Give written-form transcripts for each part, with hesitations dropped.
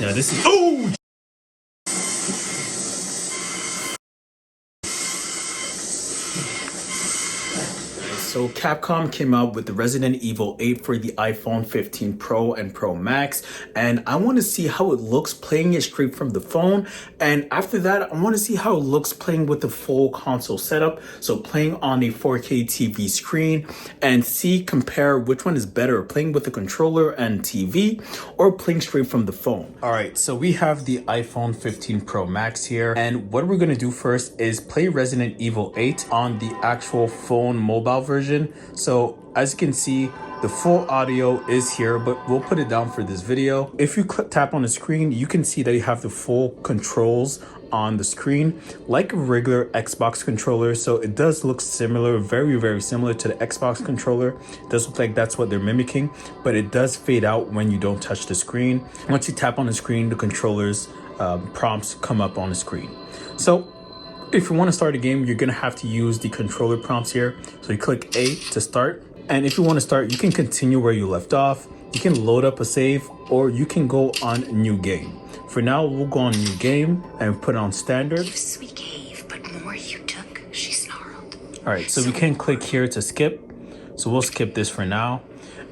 Now this is, oh! So Capcom came out with the Resident Evil 8 for the iPhone 15 Pro and Pro Max, and I want to see how it looks playing it straight from the phone. And after that, I want to see how it looks playing with the full console setup, so playing on a 4K TV screen, and compare which one is better, playing with the controller and TV or playing straight from the phone. All right, so we have the iPhone 15 Pro Max here, and what we're going to do first is play Resident Evil 8 on the actual phone mobile version. So as you can see, the full audio is here, but we'll put it down for this video. If you tap on the screen, you can see that you have the full controls on the screen like a regular Xbox controller. So it does look similar, very similar to the Xbox controller. It does look like that's what they're mimicking, but it does fade out when you don't touch the screen. Once you tap on the screen, the controller's prompts come up on the screen. So if you want to start a game, you're going to have to use the controller prompts here. So you click A to start. And if you want to start, you can continue where you left off. You can load up a save, or you can go on new game. For now, we'll go on new game and put on standard. Gifts we gave, but more you took, she snarled. All right, so we can click here to skip. So we'll skip this for now.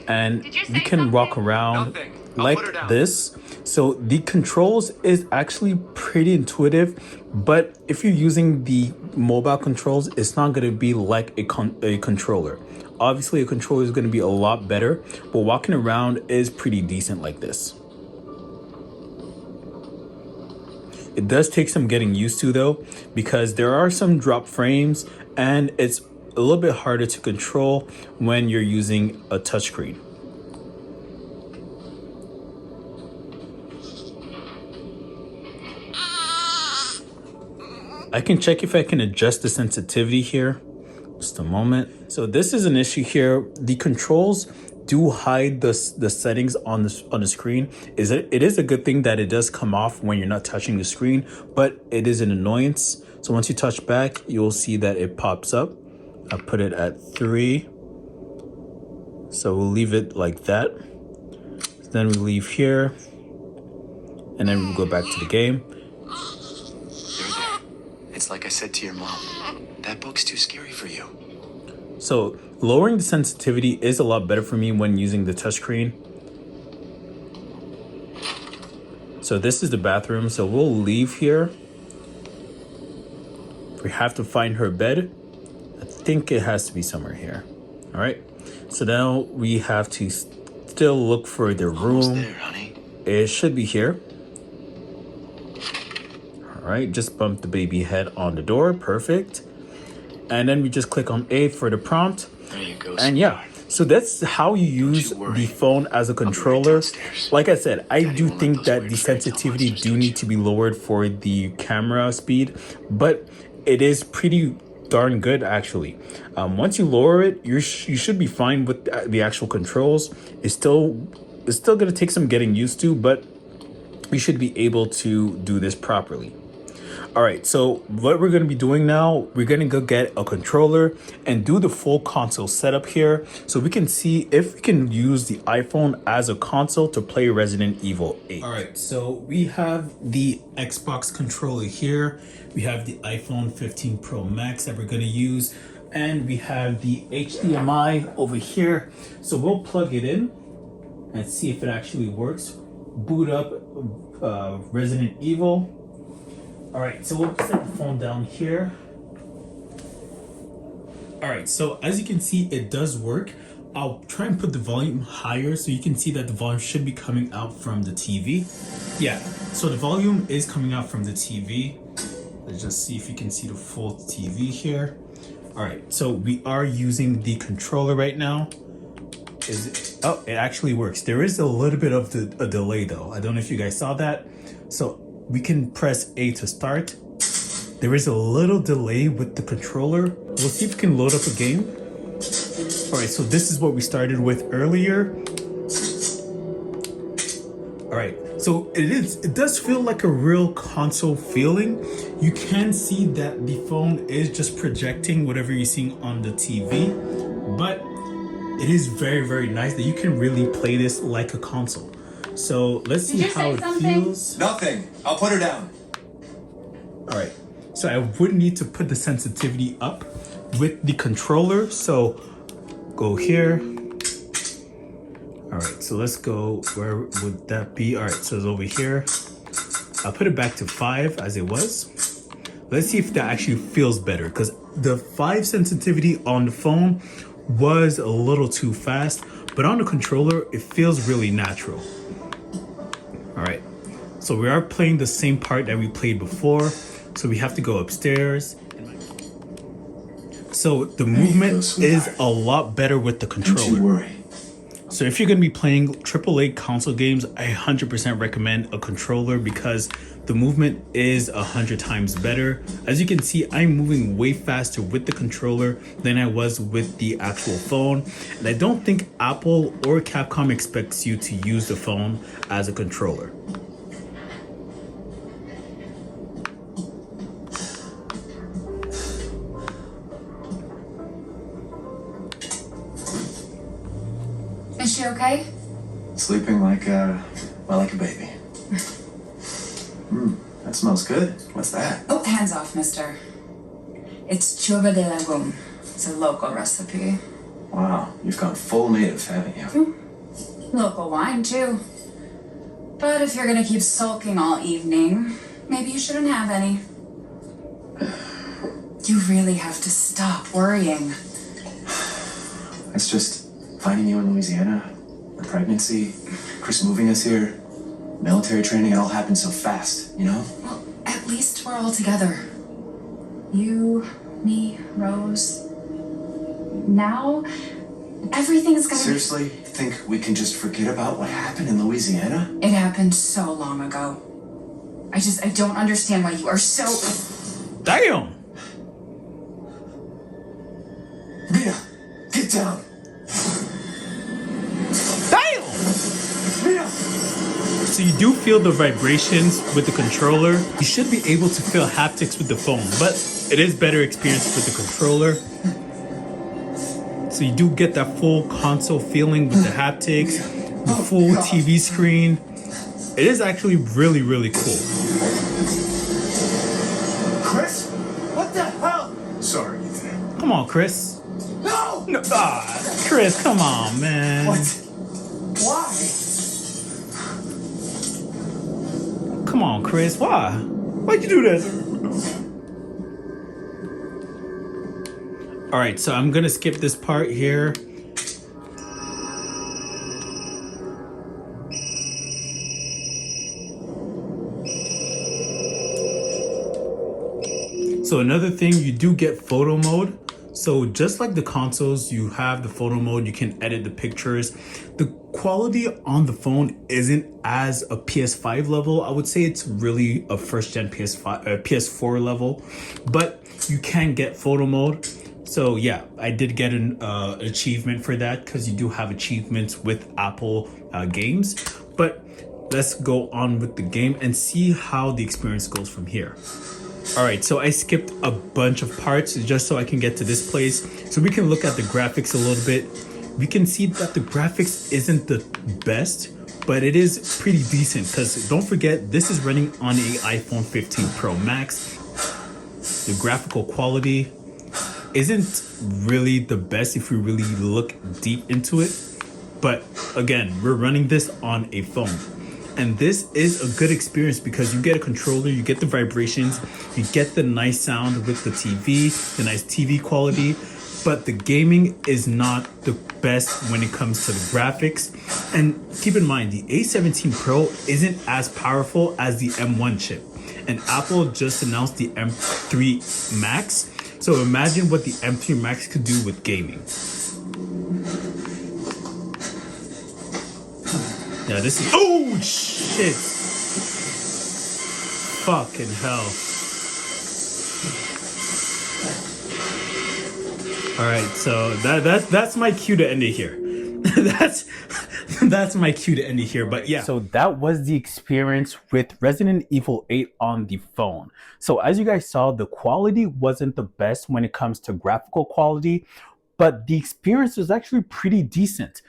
And you can walk around like this. So the controls is actually pretty intuitive, but if you're using the mobile controls, it's not going to be like a controller. Obviously, a controller is going to be a lot better, but walking around is pretty decent like this. It does take some getting used to though, because there are some drop frames and it's a little bit harder to control when you're using a touchscreen. I can check if I can adjust the sensitivity here. Just a moment. So this is an issue here. The controls do hide the settings on the screen. It is a good thing that it does come off when you're not touching the screen, but it is an annoyance. So once you touch back, you'll see that it pops up. I put it at 3. So we'll leave it like that. Then we leave here, and then we go back to the game. It's like I said to your mom, that book's too scary for you. So lowering the sensitivity is a lot better for me when using the touchscreen. So this is the bathroom. So we'll leave here. We have to find her bed. I think it has to be somewhere here. All right. So now we have to still look for the room. Almost there, honey. It should be here. All right, just bump the baby head on the door. Perfect. And then we just click on A for the prompt. There you go. And yeah, so that's how you use the phone as a controller. Like I said, I do think that the sensitivity do need to be lowered for the camera speed, but it is pretty darn good actually. Once you lower it, you should be fine with the actual controls. It's still going to take some getting used to, but you should be able to do this properly. All right, so what we're going to be doing now, we're going to go get a controller and do the full console setup here so we can see if we can use the iPhone as a console to play Resident Evil 8. All right, so we have the Xbox controller here. We have the iPhone 15 Pro Max that we're going to use, and we have the HDMI over here. So we'll plug it in and see if it actually works. Boot up Resident Evil. All right, so we'll set the phone down here. All right, so as you can see, it does work. I'll try and put the volume higher so you can see that the volume should be coming out from the TV. Yeah, so the volume is coming out from the TV. Let's just see if you can see the full TV here. All right, so we are using the controller right now. Oh, it actually works. There is a little bit of a delay though. I don't know if you guys saw that. So we can press A to start. There is a little delay with the controller. We'll see if we can load up a game. All right, so this is what we started with earlier. All right, so it does feel like a real console feeling. You can see that the phone is just projecting whatever you're seeing on the TV, but it is very nice that you can really play this like a console. So let's see how it feels. Nothing. I'll put her down. All right, so I would need to put the sensitivity up with the controller. So go here. All right, so let's go, where would that be? All right, so it's over here. I'll put it back to 5 as it was. Let's see if that actually feels better, because the 5 sensitivity on the phone was a little too fast, but on the controller, it feels really natural. All right, so we are playing the same part that we played before, so we have to go upstairs. So the movement is a lot better with the controller. Don't you worry. So if you're going to be playing AAA console games, I 100% recommend a controller because the movement is 100 times better. As you can see, I'm moving way faster with the controller than I was with the actual phone. And I don't think Apple or Capcom expects you to use the phone as a controller. Is she okay? Sleeping like a baby. That smells good. What's that? Oh, hands off, mister. It's chuva de legume. It's a local recipe. Wow, you've gone full native, haven't you? Local wine, too. But if you're gonna keep sulking all evening, maybe you shouldn't have any. You really have to stop worrying. It's just finding you in Louisiana, the pregnancy, Chris moving us here, military training, it all happened so fast, you know? Well, at least we're all together. You, me, Rose. Now, everything's gonna Seriously, you think we can just forget about what happened in Louisiana? It happened so long ago. I don't understand why you are so... Damn! Mia, get down! Damn! Mia! So you do feel the vibrations with the controller. You should be able to feel haptics with the phone, but it is better experience with the controller. So you do get that full console feeling with the haptics, the full TV screen. It is actually really, really cool. Chris? What the hell? Sorry, Ethan. Come on, Chris. No! No, Chris, come on, man. What? Why? Come on, Chris. Why? Why'd you do that? All right, so I'm gonna skip this part here. So another thing, you do get photo mode. So just like the consoles, you have the photo mode, you can edit the pictures. The quality on the phone isn't as a PS5 level. I would say it's really a first gen PS4 level, but you can get photo mode. So yeah, I did get an achievement for that because you do have achievements with Apple games. But let's go on with the game and see how the experience goes from here. All right, so I skipped a bunch of parts just so I can get to this place. So we can look at the graphics a little bit. We can see that the graphics isn't the best, but it is pretty decent because don't forget, this is running on a iPhone 15 Pro Max. The graphical quality isn't really the best if we really look deep into it. But again, we're running this on a phone. And this is a good experience because you get a controller, you get the vibrations, you get the nice sound with the TV, the nice TV quality, but the gaming is not the best when it comes to the graphics. And keep in mind, the A17 Pro isn't as powerful as the M1 chip. And Apple just announced the M3 Max. So imagine what the M3 Max could do with gaming. Yeah, this is... Oh, shit! Fucking hell. Alright, so that's my cue to end it here. that's my cue to end it here, but yeah. So that was the experience with Resident Evil 8 on the phone. So as you guys saw, the quality wasn't the best when it comes to graphical quality, but the experience was actually pretty decent.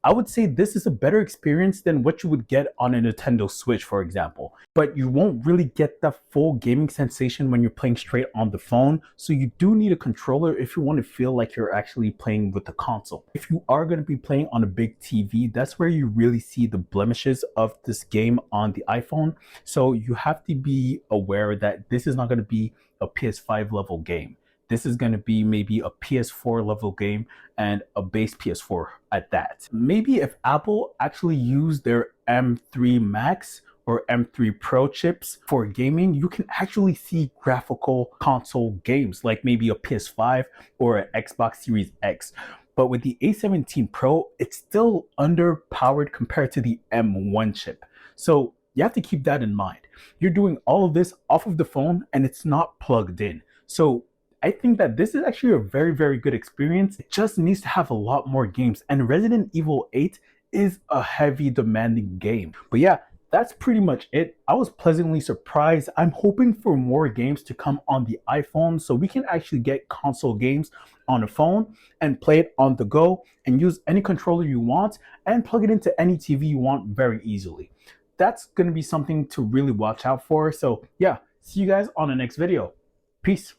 I would say this is a better experience than what you would get on a Nintendo Switch, for example. But you won't really get the full gaming sensation when you're playing straight on the phone. So you do need a controller if you want to feel like you're actually playing with the console. If you are going to be playing on a big TV, that's where you really see the blemishes of this game on the iPhone. So you have to be aware that this is not going to be a PS5 level game. This is going to be maybe a PS4 level game and a base PS4 at that. Maybe if Apple actually used their M3 Max or M3 Pro chips for gaming, you can actually see graphical console games like maybe a PS5 or an Xbox Series X. But with the A17 Pro, it's still underpowered compared to the M1 chip. So you have to keep that in mind. You're doing all of this off of the phone and it's not plugged in. So I think that this is actually a very, very good experience. It just needs to have a lot more games. And Resident Evil 8 is a heavy demanding game. But yeah, that's pretty much it. I was pleasantly surprised. I'm hoping for more games to come on the iPhone so we can actually get console games on a phone and play it on the go and use any controller you want and plug it into any TV you want very easily. That's going to be something to really watch out for. So yeah, see you guys on the next video. Peace.